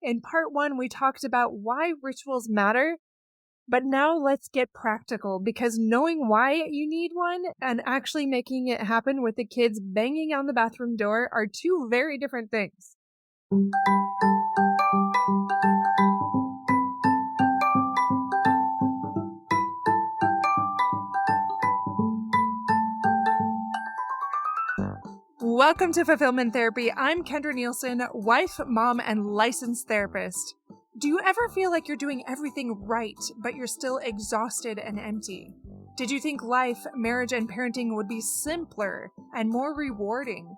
In part 1, we talked about why rituals matter, but now let's get practical because knowing why you need one and actually making it happen with the kids banging on the bathroom door are two very different things. Welcome to Fulfillment Therapy. I'm Kendra Nielsen, wife, mom, and licensed therapist. Do you ever feel like you're doing everything right, but you're still exhausted and empty? Did you think life, marriage, and parenting would be simpler and more rewarding?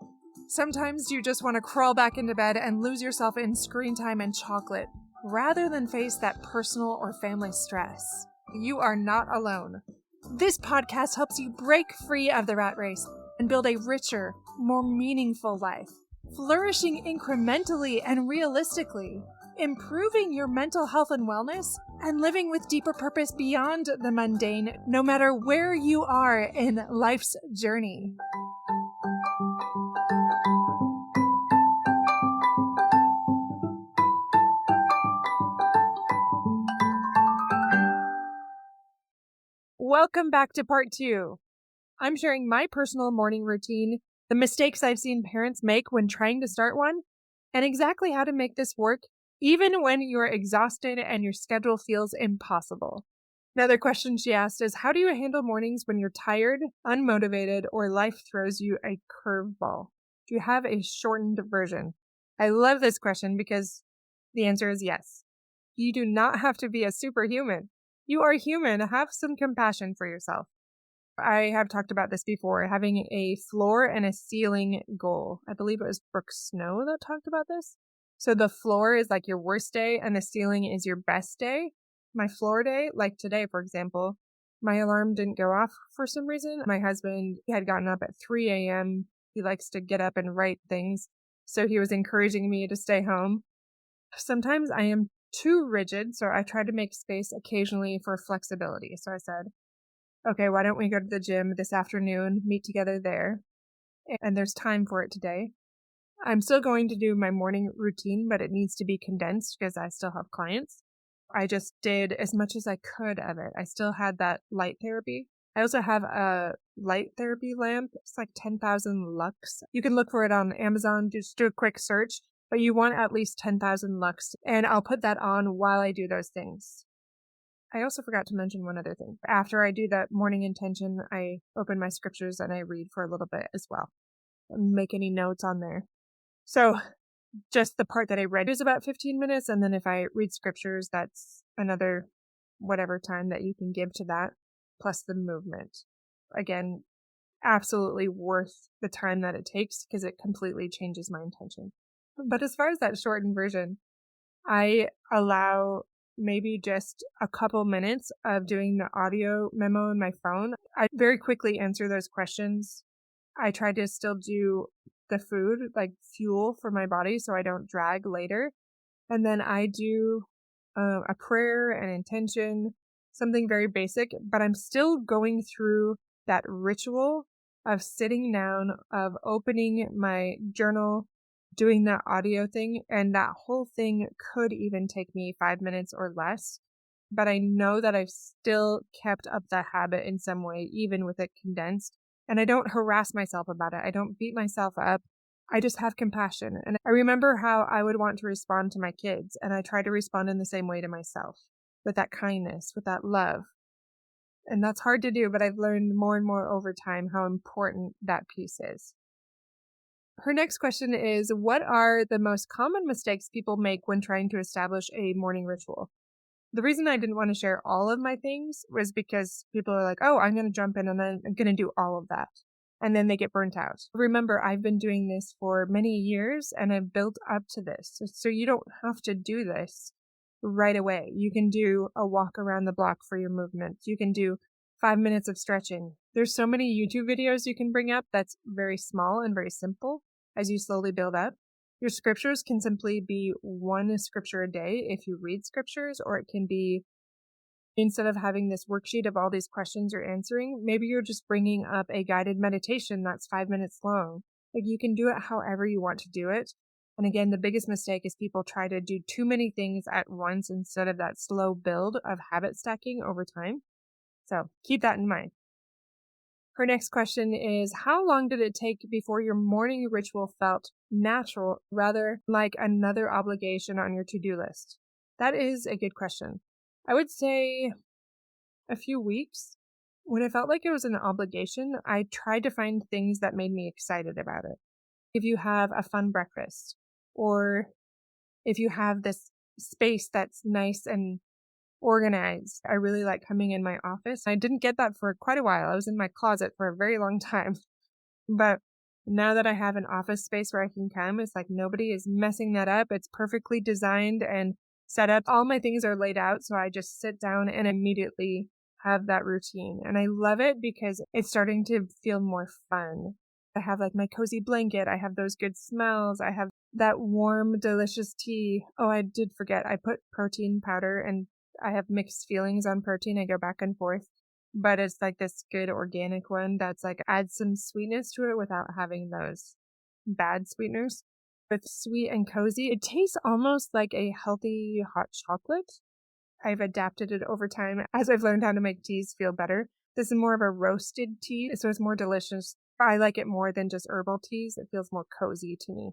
Sometimes you just want to crawl back into bed and lose yourself in screen time and chocolate, rather than face that personal or family stress. You are not alone. This podcast helps you break free of the rat race and build a richer, more meaningful life, flourishing incrementally and realistically, improving your mental health and wellness, and living with deeper purpose beyond the mundane, no matter where you are in life's journey. Welcome back to part 2. I'm sharing my personal morning routine, the mistakes I've seen parents make when trying to start one, and exactly how to make this work even when you're exhausted and your schedule feels impossible. Another question she asked is, how do you handle mornings when you're tired, unmotivated, or life throws you a curveball? Do you have a shortened version? I love this question because the answer is yes. You do not have to be a superhuman. You are human. Have some compassion for yourself. I have talked about this before, having a floor and a ceiling goal. I believe it was Brooke Snow that talked about this. So the floor is like your worst day and the ceiling is your best day. My floor day, like today, for example, my alarm didn't go off for some reason. My husband had gotten up at 3 a.m. He likes to get up and write things. So he was encouraging me to stay home. Sometimes I am too rigid, so I try to make space occasionally for flexibility. So I said, okay, why don't we go to the gym this afternoon, meet together there? And there's time for it today. I'm still going to do my morning routine, but it needs to be condensed because I still have clients. I just did as much as I could of it. I still had that light therapy. I also have a light therapy lamp. It's like 10,000 lux. You can look for it on Amazon. Just do a quick search, but you want at least 10,000 lux. And I'll put that on while I do those things. I also forgot to mention one other thing. After I do that morning intention, I open my scriptures and I read for a little bit as well. Make any notes on there. So just the part that I read is about 15 minutes. And then if I read scriptures, that's another whatever time that you can give to that, plus the movement. Again, absolutely worth the time that it takes because it completely changes my intention. But as far as that shortened version, I allow maybe just a couple minutes of doing the audio memo in my phone. I very quickly answer those questions. I try to still do the food, like fuel for my body so I don't drag later. And then I do a prayer, an intention, something very basic, but I'm still going through that ritual of sitting down, of opening my journal, doing that audio thing, and that whole thing could even take me 5 minutes or less. But I know that I've still kept up the habit in some way, even with it condensed. And I don't harass myself about it. I don't beat myself up. I just have compassion. And I remember how I would want to respond to my kids, and I try to respond in the same way to myself, with that kindness, with that love. And that's hard to do, but I've learned more and more over time how important that piece is. Her next question is, what are the most common mistakes people make when trying to establish a morning ritual? The reason I didn't want to share all of my things was because people are like, oh, I'm going to jump in and I'm going to do all of that. And then they get burnt out. Remember, I've been doing this for many years and I've built up to this. So you don't have to do this right away. You can do a walk around the block for your movement. You can do 5 minutes of stretching. There's so many YouTube videos you can bring up that's very small and very simple as you slowly build up. Your scriptures can simply be one scripture a day if you read scriptures, or it can be, instead of having this worksheet of all these questions you're answering, maybe you're just bringing up a guided meditation that's 5 minutes long. Like, you can do it however you want to do it. And again, the biggest mistake is people try to do too many things at once instead of that slow build of habit stacking over time. So keep that in mind. Her next question is, how long did it take before your morning ritual felt natural rather like another obligation on your to-do list? That is a good question. I would say a few weeks. When it felt like it was an obligation, I tried to find things that made me excited about it. If you have a fun breakfast, or if you have this space that's nice and organized. I really like coming in my office. I didn't get that for quite a while. I was in my closet for a very long time. But now that I have an office space where I can come, it's like nobody is messing that up. It's perfectly designed and set up. All my things are laid out. So I just sit down and immediately have that routine. And I love it because it's starting to feel more fun. I have like my cozy blanket. I have those good smells. I have that warm, delicious tea. Oh, I did forget. I put protein powder, and I have mixed feelings on protein. I go back and forth, but it's like this good organic one that's like adds some sweetness to it without having those bad sweeteners. It's sweet and cozy. It tastes almost like a healthy hot chocolate. I've adapted it over time as I've learned how to make teas feel better. This is more of a roasted tea, so it's more delicious. I like it more than just herbal teas. It feels more cozy to me.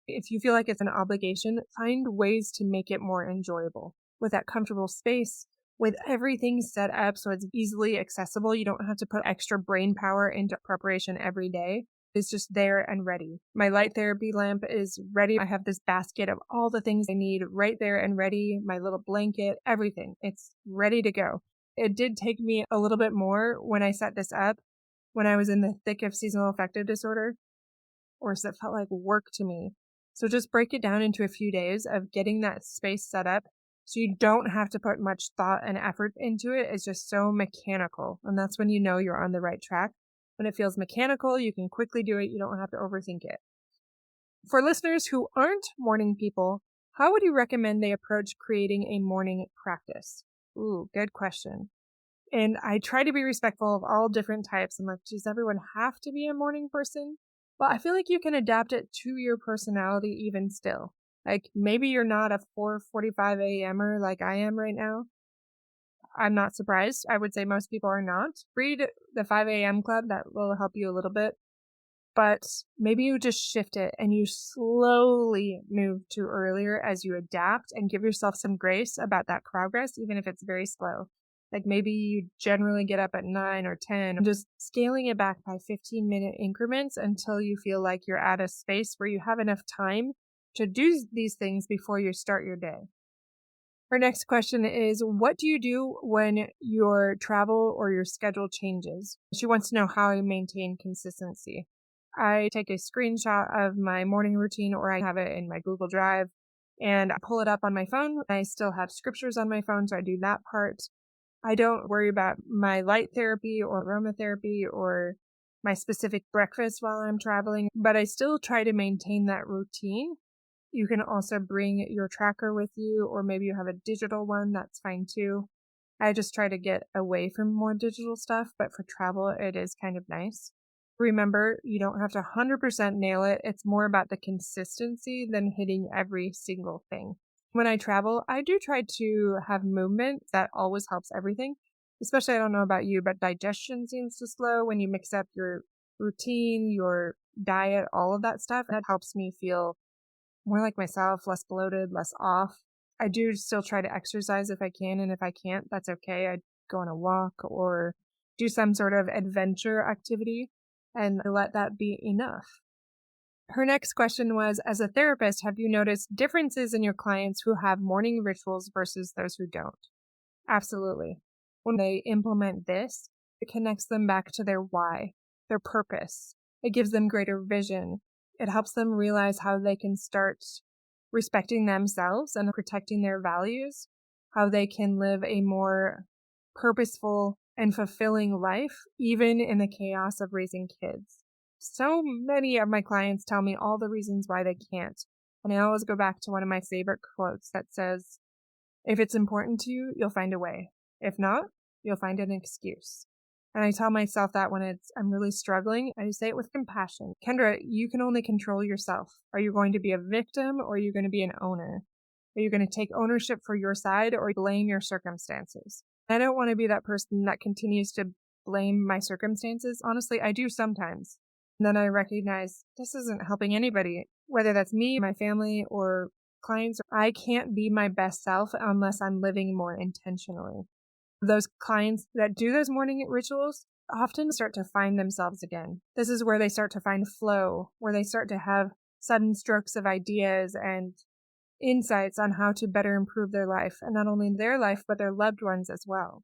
If you feel like it's an obligation, find ways to make it more enjoyable. With that comfortable space, with everything set up so it's easily accessible, you don't have to put extra brain power into preparation every day. It's just there and ready. My light therapy lamp is ready. I have this basket of all the things I need right there and ready. My little blanket, everything. It's ready to go. It did take me a little bit more when I set this up when I was in the thick of seasonal affective disorder, or so it felt like work to me. So just break it down into a few days of getting that space set up so you don't have to put much thought and effort into it. It's just so mechanical. And that's when you know you're on the right track. When it feels mechanical, you can quickly do it. You don't have to overthink it. For listeners who aren't morning people, how would you recommend they approach creating a morning practice? Ooh, good question. And I try to be respectful of all different types. I'm like, does everyone have to be a morning person? But I feel like you can adapt it to your personality even still. Like maybe you're not a 4:45 a.m.er like I am right now. I'm not surprised. I would say most people are not. Read the 5 a.m. club. That will help you a little bit. But maybe you just shift it and you slowly move to earlier as you adapt and give yourself some grace about that progress, even if it's very slow. Like maybe you generally get up at 9 or 10, just scaling it back by 15-minute increments until you feel like you're at a space where you have enough time to do these things before you start your day. Our next question is, what do you do when your travel or your schedule changes? She wants to know how I maintain consistency. I take a screenshot of my morning routine, or I have it in my Google Drive, and I pull it up on my phone. I still have scriptures on my phone, so I do that part. I don't worry about my light therapy or aromatherapy or my specific breakfast while I'm traveling, but I still try to maintain that routine. You can also bring your tracker with you, or maybe you have a digital one. That's fine too. I just try to get away from more digital stuff, but for travel, it is kind of nice. Remember, you don't have to 100% nail it. It's more about the consistency than hitting every single thing. When I travel, I do try to have movement. That always helps everything. Especially, I don't know about you, but digestion seems to slow when you mix up your routine, your diet, all of that stuff. That helps me feel more like myself, less bloated, less off. I do still try to exercise if I can, and if I can't, that's okay. I go on a walk or do some sort of adventure activity and let that be enough. Her next question was, as a therapist, have you noticed differences in your clients who have morning rituals versus those who don't? Absolutely. When they implement this, it connects them back to their why, their purpose. It gives them greater vision. It helps them realize how they can start respecting themselves and protecting their values, how they can live a more purposeful and fulfilling life, even in the chaos of raising kids. So many of my clients tell me all the reasons why they can't. And I always go back to one of my favorite quotes that says, if it's important to you, you'll find a way. If not, you'll find an excuse. And I tell myself that when I'm really struggling, I say it with compassion. Kendra, you can only control yourself. Are you going to be a victim or are you going to be an owner? Are you going to take ownership for your side or blame your circumstances? I don't want to be that person that continues to blame my circumstances. Honestly, I do sometimes. And then I recognize this isn't helping anybody, whether that's me, my family, or clients. I can't be my best self unless I'm living more intentionally. Those clients that do those morning rituals often start to find themselves again. This is where they start to find flow, where they start to have sudden strokes of ideas and insights on how to better improve their life, and not only their life, but their loved ones as well.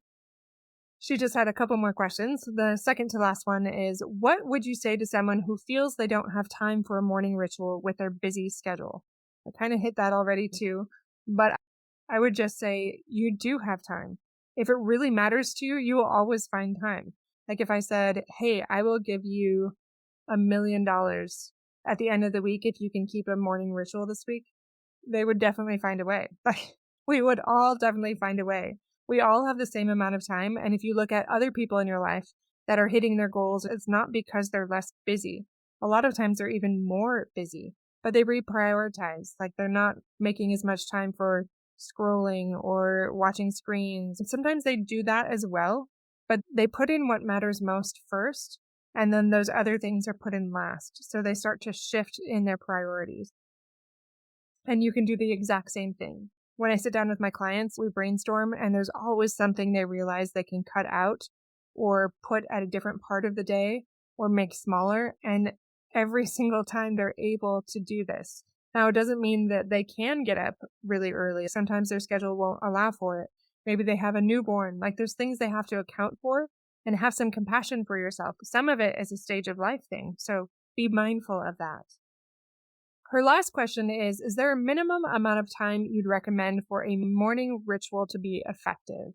She just had a couple more questions. The second to last one is, what would you say to someone who feels they don't have time for a morning ritual with their busy schedule? I kind of hit that already too, but I would just say you do have time. If it really matters to you, you will always find time. Like if I said, hey, I will give you $1,000,000 at the end of the week if you can keep a morning ritual this week, they would definitely find a way. Like we would all definitely find a way. We all have the same amount of time. And if you look at other people in your life that are hitting their goals, it's not because they're less busy. A lot of times they're even more busy, but they reprioritize. Like they're not making as much time for scrolling or watching screens. And sometimes they do that as well, but they put in what matters most first. And then those other things are put in last. So they start to shift in their priorities. And you can do the exact same thing. When I sit down with my clients, we brainstorm, and there's always something they realize they can cut out or put at a different part of the day or make smaller. And every single time they're able to do this. Now, it doesn't mean that they can get up really early. Sometimes their schedule won't allow for it. Maybe they have a newborn. Like there's things they have to account for, and have some compassion for yourself. Some of it is a stage of life thing. So be mindful of that. Her last question is there a minimum amount of time you'd recommend for a morning ritual to be effective?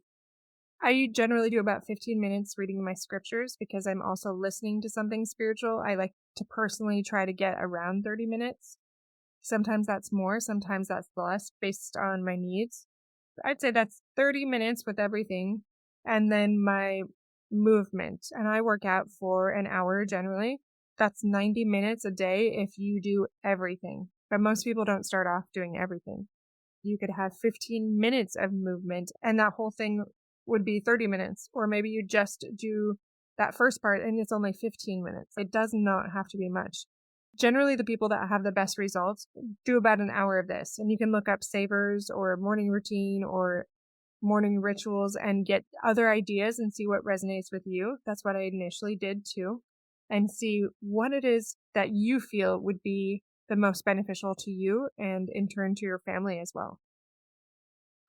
I generally do about 15 minutes reading my scriptures because I'm also listening to something spiritual. I like to personally try to get around 30 minutes. Sometimes that's more, sometimes that's less based on my needs. I'd say that's 30 minutes with everything. And then my movement. And I work out for an hour generally. That's 90 minutes a day if you do everything. But most people don't start off doing everything. You could have 15 minutes of movement and that whole thing would be 30 minutes. Or maybe you just do that first part and it's only 15 minutes. It does not have to be much. Generally, the people that have the best results do about an hour of this. And you can look up savers or morning routine or morning rituals and get other ideas and see what resonates with you. That's what I initially did too. And see what it is that you feel would be the most beneficial to you and in turn to your family as well.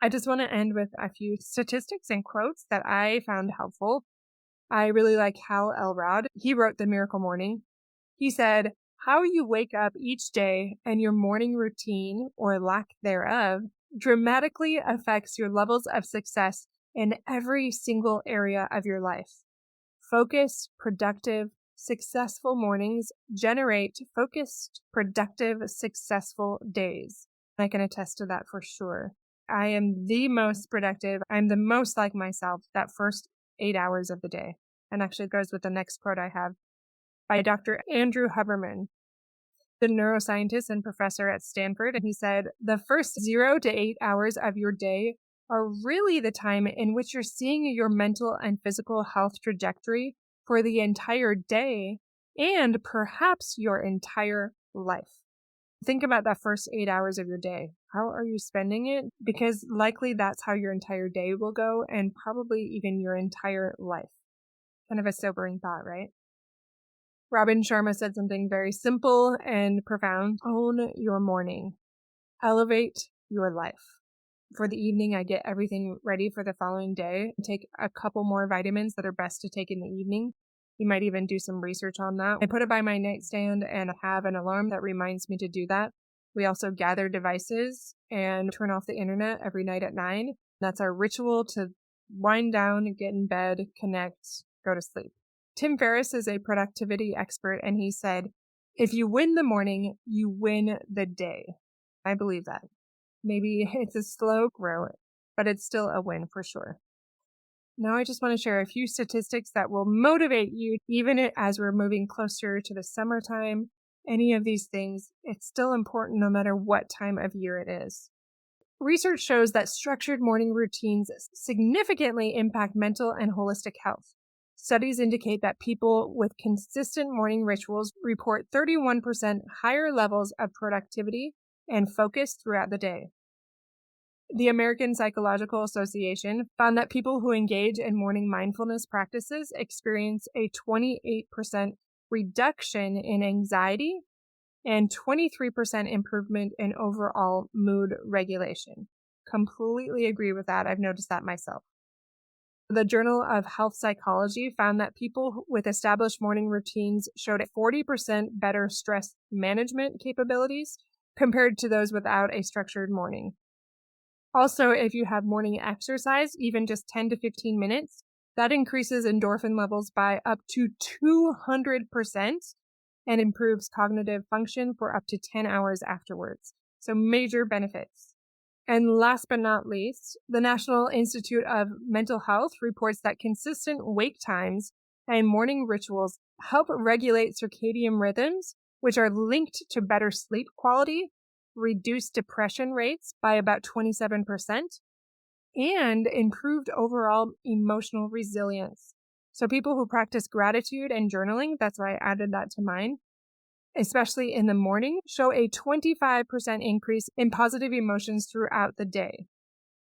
I just want to end with a few statistics and quotes that I found helpful. I really like Hal Elrod. He wrote The Miracle Morning. He said, how you wake up each day and your morning routine or lack thereof dramatically affects your levels of success in every single area of your life. Focused, productive, successful mornings generate focused, productive, successful days. I can attest to that for sure. I am the most productive. I'm the most like myself that first 8 hours of the day. And actually it goes with the next quote I have by Dr. Andrew Huberman, the neuroscientist and professor at Stanford. And he said, the first 0 to 8 hours of your day are really the time in which you're seeing your mental and physical health trajectory for the entire day and perhaps your entire life. Think about that first 8 hours of your day. How are you spending it? Because likely that's how your entire day will go and probably even your entire life. Kind of a sobering thought, right? Robin Sharma said something very simple and profound. Own your morning. Elevate your life. For the evening, I get everything ready for the following day. Take a couple more vitamins that are best to take in the evening. You might even do some research on that. I put it by my nightstand and have an alarm that reminds me to do that. We also gather devices and turn off the internet every night at 9. That's our ritual to wind down, get in bed, connect, go to sleep. Tim Ferriss is a productivity expert, and he said, if you win the morning, you win the day. I believe that. Maybe it's a slow grow, but it's still a win for sure. Now I just want to share a few statistics that will motivate you, even as we're moving closer to the summertime. Any of these things, it's still important no matter what time of year it is. Research shows that structured morning routines significantly impact mental and holistic health. Studies indicate that people with consistent morning rituals report 31% higher levels of productivity and focus throughout the day. The American Psychological Association found that people who engage in morning mindfulness practices experience a 28% reduction in anxiety and 23% improvement in overall mood regulation. Completely agree with that. I've noticed that myself. The Journal of Health Psychology found that people with established morning routines showed 40% better stress management capabilities compared to those without a structured morning. Also, if you have morning exercise, even just 10 to 15 minutes, that increases endorphin levels by up to 200% and improves cognitive function for up to 10 hours afterwards. So major benefits. And last but not least, the National Institute of Mental Health reports that consistent wake times and morning rituals help regulate circadian rhythms, which are linked to better sleep quality, reduce depression rates by about 27%, and improved overall emotional resilience. So people who practice gratitude and journaling, that's why I added that to mine, especially in the morning, show a 25% increase in positive emotions throughout the day.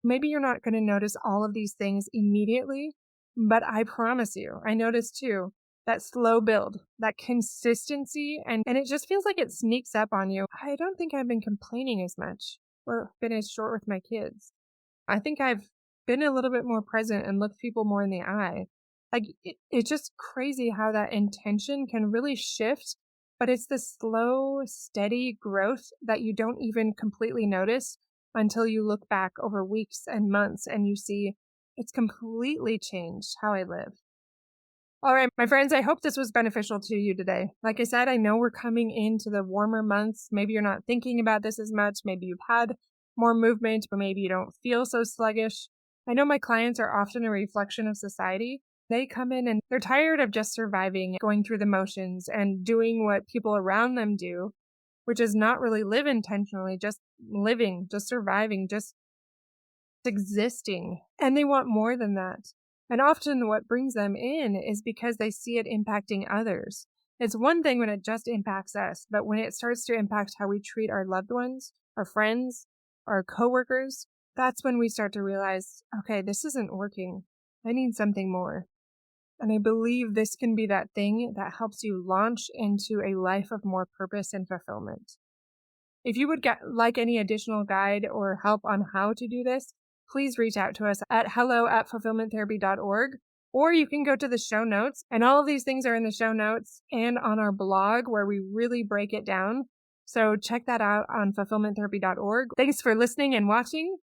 Maybe you're not going to notice all of these things immediately, but I promise you, I noticed too, that slow build, that consistency, and it just feels like it sneaks up on you. I don't think I've been complaining as much or been as short with my kids. I think I've been a little bit more present and looked people more in the eye. Like, it's just crazy how that intention can really shift, but it's the slow, steady growth that you don't even completely notice until you look back over weeks and months and you see it's completely changed how I live. All right, my friends, I hope this was beneficial to you today. Like I said, I know we're coming into the warmer months. Maybe you're not thinking about this as much. Maybe you've had more movement, but maybe you don't feel so sluggish. I know my clients are often a reflection of society. They come in and they're tired of just surviving, going through the motions and doing what people around them do, which is not really live intentionally, just living, just surviving, just existing. And they want more than that. And often what brings them in is because they see it impacting others. It's one thing when it just impacts us, but when it starts to impact how we treat our loved ones, our friends, our coworkers, that's when we start to realize, okay, this isn't working. I need something more. And I believe this can be that thing that helps you launch into a life of more purpose and fulfillment. If you would like any additional guide or help on how to do this, please reach out to us at hello@fulfillmenttherapy.org, or you can go to the show notes, and all of these things are in the show notes and on our blog where we really break it down. So check that out on fulfillmenttherapy.org. Thanks for listening and watching.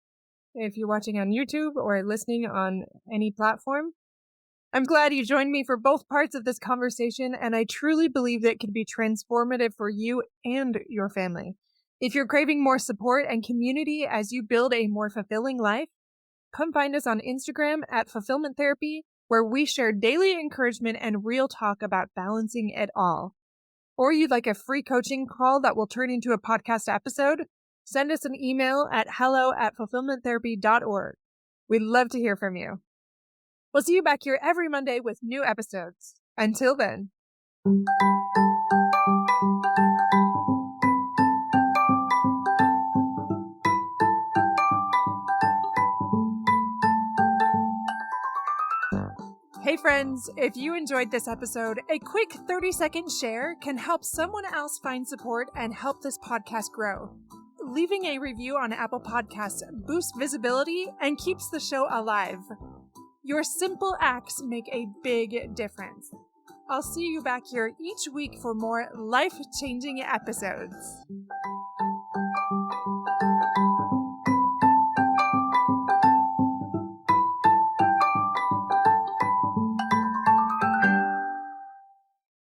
If you're watching on YouTube or listening on any platform, I'm glad you joined me for both parts of this conversation, and I truly believe that it could be transformative for you and your family. If you're craving more support and community as you build a more fulfilling life, come find us on Instagram at Fulfillment Therapy, where we share daily encouragement and real talk about balancing it all. Or you'd like a free coaching call that will turn into a podcast episode? Send us an email at hello@fulfillmenttherapy.org. We'd love to hear from you. We'll see you back here every Monday with new episodes. Until then. Hey friends, if you enjoyed this episode, a quick 30-second share can help someone else find support and help this podcast grow. Leaving a review on Apple Podcasts boosts visibility and keeps the show alive. Your simple acts make a big difference. I'll see you back here each week for more life-changing episodes.